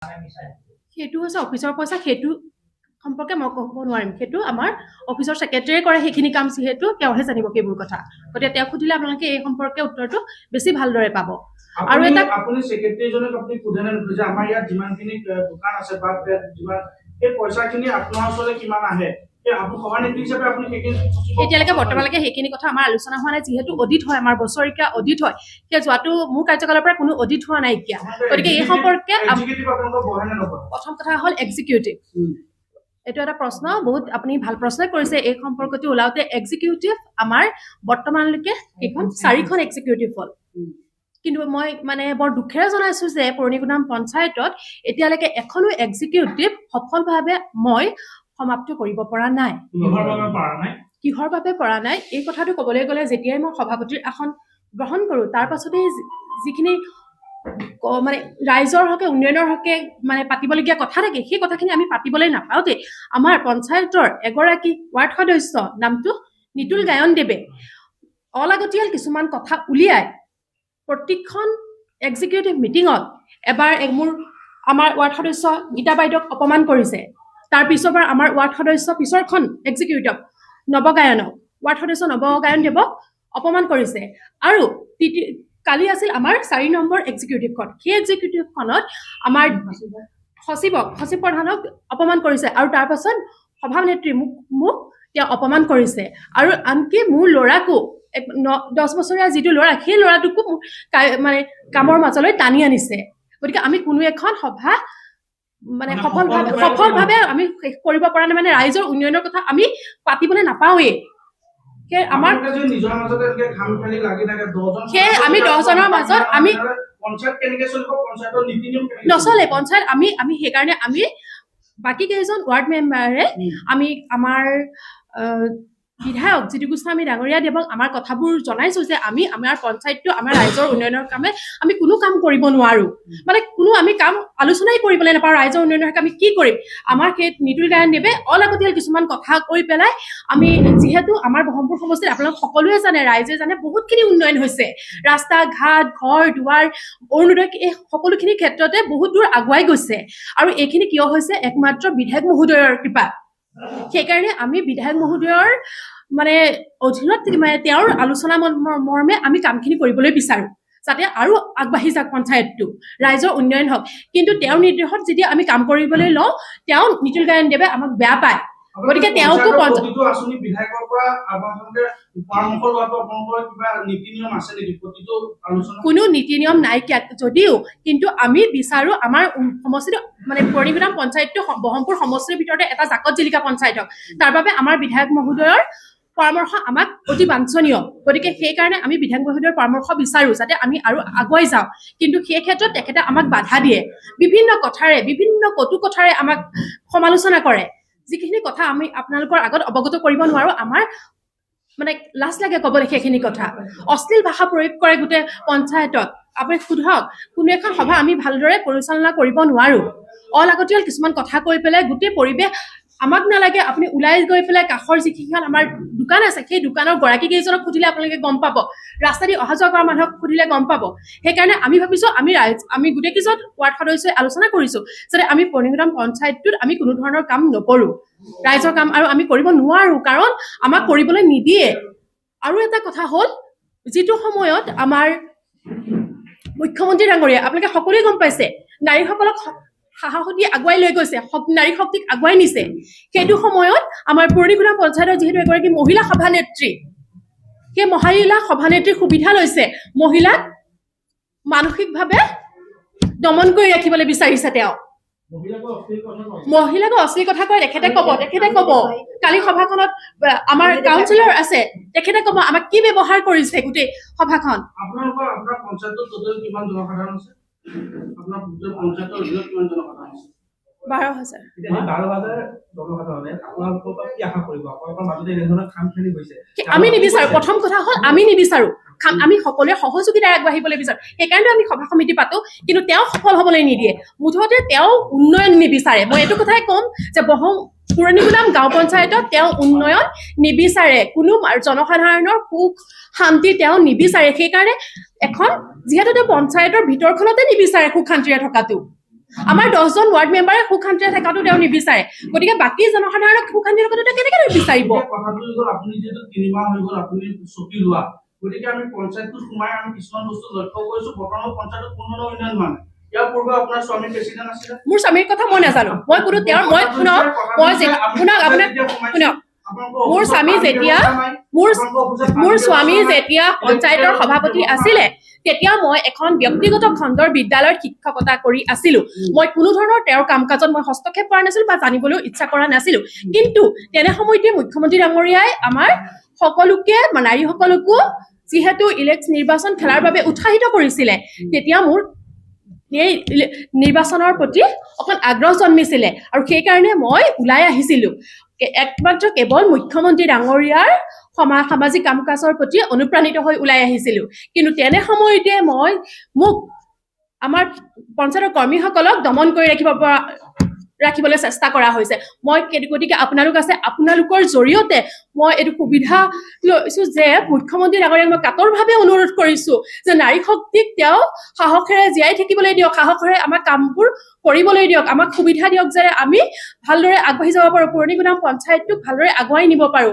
সেইটো হৈছে অফিচৰ পইচা, সেইটো সম্পৰ্কে মই ক'ব নোৱাৰিম। সেইটো আমাৰ অফিচৰ ছেক্ৰেটাৰীয়ে কৰে সেইখিনি কাম, যিহেতু তেওঁহে জানিব সেইবোৰ কথা। গতিকে তেওঁক সুধিলে আপোনালোকে এই সম্পৰ্কে উত্তৰটো বেছি ভালদৰে পাব। আৰু এটা আপুনি ছেক্ৰেটাৰীজনক আপুনি সোধেনে যে আমাৰ ইয়াত যিমানখিনি দোকান আছে বা যিমান এই পইচাখিনি আপোনাৰ ওচৰলৈ কিমান আহে, এতিয়ালৈকে বৰ্তমানলৈকে সেইখিনি কথা আমাৰ আলোচনা হোৱা নাই। যিহেতু অডিট হয়, আমাৰ বছৰেকীয়া অডিট হয়, সেই যোৱাটো মোৰ কাৰ্যকালৰ পৰা কোনো অডিট হোৱা নাইকিয়া। গতিকে এই সম্পৰ্কে প্ৰথম কথা হ'ল এক্সিকিউটিভ। এইটো এটা প্ৰশ্ন, বহুত আপুনি ভাল প্ৰশ্ন কৰিছে। এই সম্পৰ্কটো ওলাওতে এক্সিকিউটিভ আমাৰ বৰ্তমানলৈকে এইখন 4খন এক্সিকিউটিভ হ'ল। কিন্তু মই মানে বৰ দুখেৰে জনাইছো যে পুৰণিগুদাম পঞ্চায়তত এতিয়ালৈকে এখনো এক্সিকিউটিভ সফলভাৱে মই সমাপ্ত কৰিব পৰা নাই। কিহৰ বাবে পৰা নাই এই কথাটো ক'বলৈ গ'লে, যেতিয়াই মই সভাপতিৰ আসন গ্ৰহণ কৰোঁ, তাৰ পাছতেই যিখিনি মানে ৰাইজৰ হকে উন্নয়নৰ হকে মানে পাতিবলগীয়া কথা থাকে, সেই কথাখিনি আমি পাতিবলৈ নাপাওঁতে আমাৰ পঞ্চায়তৰ এগৰাকী ৱাৰ্ড সদস্য, নামটো নিতুল গায়ন দেৱে, অলাগতিয়াল কিছুমান কথা উলিয়াই প্ৰত্যেকখন এক্সিকিউটিভ মিটিঙত এবাৰ আমাৰ ৱাৰ্ড সদস্য গীতা বাইদেউক অপমান কৰিছে। তাৰ পিছৰ পৰা আমাৰ ৱাৰ্ড সদস্য পিছৰখন এক্সিকিউটিভ ৱাৰ্ড সদস্য নৱগায়ন দেৱক অপমান কৰিছে। আৰু কালি আছিল আমাৰ 4 নম্বৰ এক্সিকিউটিভখন। সেই এক্সিকিউটিভখনত আমাৰ সচিব প্ৰধানক অপমান কৰিছে, আৰু তাৰ পাছত সভানেত্ৰী মোক তেওঁ অপমান কৰিছে। আৰু আনকি মোৰ ল'ৰাকো 10 বছৰীয়া যিটো ল'ৰা, সেই ল'ৰাটোকো মানে কামৰ মাজলৈ টানি আনিছে। গতিকে আমি কোনো এখন সভা মানে সফলভাৱে আমি শেষ কৰিব পৰা নাই। মানে ৰাইজৰ উন্নয়নৰ কথা আমি পাতিবলৈ নাপাওঁৱেই। আমি 10জনৰ মাজত আমি নচলে পঞ্চায়ত। আমি সেইকাৰণে আমি বাকী কেইজন ৱাৰ্ড মেম্বাৰে আমি আমাৰ বিধায়ক জিতু গোস্বামী ডাঙৰীয়া দেৱক আমাৰ কথাবোৰ জনাইছো যে আমি আমাৰ পঞ্চায়তটো আমাৰ ৰাইজৰ উন্নয়নৰ কামে আমি কোনো কাম কৰিব নোৱাৰো, মানে কোনো আমি কাম আলোচনাই কৰিবলৈ নাপাওঁ। ৰাইজৰ উন্নয়নৰ আমি কি কৰিম? আমাৰ সেই নিতুল গায়ন দেৱে অলাগতিয়াল কিছুমান কথা কৈ পেলাই, আমি যিহেতু আমাৰ বহমপুৰ সমষ্টিত আপোনালোক সকলোৱে জানে, ৰাইজে জানে, বহুতখিনি উন্নয়ন হৈছে। ৰাস্তা ঘাট, ঘৰ দুৱাৰ, অৰুণোদয়, এই সকলোখিনি ক্ষেত্ৰতে বহুত দূৰ আগুৱাই গৈছে। আৰু এইখিনি কিয় হৈছে? একমাত্ৰ বিধায়ক মহোদয়ৰ কৃপা। সেইকাৰণে আমি বিধায়ক মহোদয়ৰ মানে অধীনত মানে তেওঁৰ আলোচনা মৰ্মে আমি কামখিনি কৰিবলৈ বিচাৰো, যাতে আৰু আগবাঢ়ি যাওক পঞ্চায়তটো, ৰাইজৰ উন্নয়ন হওক। কিন্তু তেওঁৰ নিৰ্দেশত যেতিয়া আমি কাম কৰিবলৈ লওঁ, তেওঁ নিতুল গায়ন দেৱে আমাক বেয়া পায়। গতিকে তেওঁকো কোনো নীতি নিয়ম নাইকিয়া যদিও, কিন্তু আমি বিচাৰো আমাৰ সমষ্টিটো মানে পুৰণিগুদাম পঞ্চায়তটো বহমপুৰ সমষ্টিৰ ভিতৰতে এটা জাকত জিলিকা পঞ্চায়ত হওক। তাৰ বাবে আমাৰ বিধায়ক মহোদয়ৰ পৰামৰ্শ আমাক অতি বাঞ্ছনীয়। গতিকে সেইকাৰণে আমি বিধায়ক মহোদয়ৰ পৰামৰ্শ বিচাৰো, যাতে আমি আৰু আগুৱাই যাওঁ। কিন্তু সেই ক্ষেত্ৰত তেখেতে আমাক বাধা দিয়ে, বিভিন্ন কথাৰে, বিভিন্ন কটু কথাৰে আমাক সমালোচনা কৰে, যিখিনি কথা আমি আপোনালোকৰ আগত অৱগত কৰিব নোৱাৰো। আমাৰ মানে লাজ লাগে ক'বলৈ সেইখিনি কথা। অশ্লীল ভাষা প্ৰয়োগ কৰে গোটেই পঞ্চায়তত। আপুনি সোধক, কোনো এখন সভা আমি ভালদৰে পৰিচালনা কৰিব নোৱাৰো। অলাগতিয়াল কিছুমান কথা কৈ পেলাই গোটেই পৰিৱেশ আমাক নালাগে। আপুনি ওলাই গৈ পেলাই কাষৰ যিকেইখন আমাৰ দোকান আছে, সেই দোকানৰ গৰাকী কেইজনক সুধিলে আপোনালোকে গম পাব, ৰাস্তা দি অহা যোৱা কৰা মানুহক সুধিলে গম পাব। সেইকাৰণে আমি ভাবিছো আমি গোটেই কেইজন ৱাৰ্ড সদস্যই আলোচনা কৰিছো, যাতে আমি পুৰণিগুদাম পঞ্চায়তটোত আমি কোনো ধৰণৰ কাম নকৰো, ৰাইজৰ কাম আৰু আমি কৰিব নোৱাৰো, কাৰণ আমাক কৰিবলৈ নিদিয়ে। আৰু এটা কথা হ'ল, যিটো সময়ত আমাৰ মুখ্যমন্ত্ৰী ডাঙৰীয়া, আপোনালোকে সকলোৱে গম পাইছে, নাৰীসকলক সাহস দি আগুৱাই লৈ গৈছে, নাৰী শক্তিক আগুৱাই নিছে। সেইটো সময়ত আমাৰ পুৰণিগুদাম পঞ্চায়তৰ যিহেতু এগৰাকী মহিলা সভানেত্ৰী, সেই মহিলা সভানেত্ৰীৰ সুবিধা লৈছে, মহিলাক মানসিকভাৱে দমন কৰি ৰাখিবলৈ বিচাৰিছে। তেওঁ মহিলাকো অশ্লীল কথা কয়। তেখেতে কব কালি সভাখনত আমাৰ কাউন্সিলৰ আছে, তেখেতে কব আমাক কি ব্যৱহাৰ কৰিছে গোটেই সভাখন। আপোনাৰ পঞ্চায়তত টোটেল কিমান জনসাধাৰণ আছে? আপোনাৰ পঞ্চায়তৰ অধীনত কিমান জনসাধাৰণ আছে? 12,000। আমি নিবিচাৰো। প্ৰথম কথা হ'ল আমি নিবিচাৰো, আমি সকলোৱে সহযোগিতাৰে আগবাঢ়িবলৈ বিচাৰো। সেইকাৰণে আমি সভা সমিতি পাতো, কিন্তু তেওঁ সফল হবলৈ নিদিয়ে। মুঠতে তেওঁ উন্নয়ন নিবিচাৰে। মই এইটো কথাই ক'ম যে পুৰণিগুদাম গাঁও পঞ্চায়তত তেওঁ উন্নয়ন নিবিচাৰে, কোনো জনসাধাৰণৰ সুখ শান্তি তেওঁ নিবিচাৰে। সেইকাৰণে যিহেতু তেওঁ পঞ্চায়তৰ ভিতৰখনতে নিবিচাৰে সুখ শান্তিৰে থকাটো, আমাৰ 10জন ৱাৰ্ড মেম্বাৰে সুখ শান্তিৰে থকাটো তেওঁ নিবিচাৰে গতিকে বাকী জনসাধাৰণক সুখ শান্তিৰে থকাটো তেওঁ কেনেকৈ নিবিচাৰিব কথাটো হ'ল আপুনি যিহেতু 3 মাহ হৈ গ'ল আপুনি চকী লোৱা গতিকে আমি পঞ্চায়তটোত সোমাই আমি কিছুমান বস্তু লক্ষ্য কৰিছো বৰ্তমান পঞ্চায়তত কোনো ধৰণৰ উন্নয়ন হোৱা নাই ইয়াৰ পূৰ্বে আপোনাৰ স্বামী প্ৰেচিডেণ্ট আছিলে মোৰ স্বামীৰ কথা মই নাজানো মই কোনো তেওঁৰ মই শুনক মই শুনক আপোনাক শুনক মোৰ স্বামী যেতিয়া মোৰ স্বামী যেতিয়া পঞ্চায়তৰ সভাপতি আছিলে তেতিয়া মই এখন ব্যক্তিগত খণ্ডৰ বিদ্যালয়ত শিক্ষকতা কৰি আছিলো মই কোনো ধৰণৰ তেওঁৰ কাম কাজত মই হস্তক্ষেপ কৰা নাছিলো বা জানিবলৈ ইচ্ছা কৰা নাছিলো কিন্তু তেনে সময়তে মুখ্যমন্ত্ৰী ডাঙৰীয়াই আমাৰ সকলোকে নাৰীসকলকো যিহেতু নিৰ্বাচন খেলাৰ বাবে উৎসাহিত কৰিছিলে তেতিয়া মোৰ এই নিৰ্বাচনৰ প্ৰতি অকণ আগ্ৰহ জন্মিছিলে আৰু সেইকাৰণে মই ওলাই আহিছিলো একমাত্ৰ কেৱল মুখ্যমন্ত্ৰী ডাঙৰীয়াৰ সামাজিক কাম কাজৰ প্ৰতি অনুপ্ৰাণিত হৈ ওলাই আহিছিলো কিন্তু তেনে সময়তে মোক আমাৰ পঞ্চায়তৰ কৰ্মীসকলক দমন কৰি ৰাখিবলৈ চেষ্টা কৰা হৈছে মই গতিকে আপোনালোক আছে আপোনালোকৰ জৰিয়তে মই এইটো সুবিধা লৈছো যে মুখ্যমন্ত্ৰী ডাঙৰীয়াক মই কাতৰভাৱে অনুৰোধ কৰিছো যে নাৰী শক্তিক তেওঁ সাহসেৰে জীয়াই থাকিবলৈ দিয়ক সাহসেৰে আমাৰ কামবোৰ কৰিবলৈ দিয়ক আমাক সুবিধা দিয়ক যে আমি ভালদৰে আগবাঢ়ি যাব পাৰো পুৰণি গুদাম পঞ্চায়তটোক ভালদৰে আগুৱাই নিব পাৰো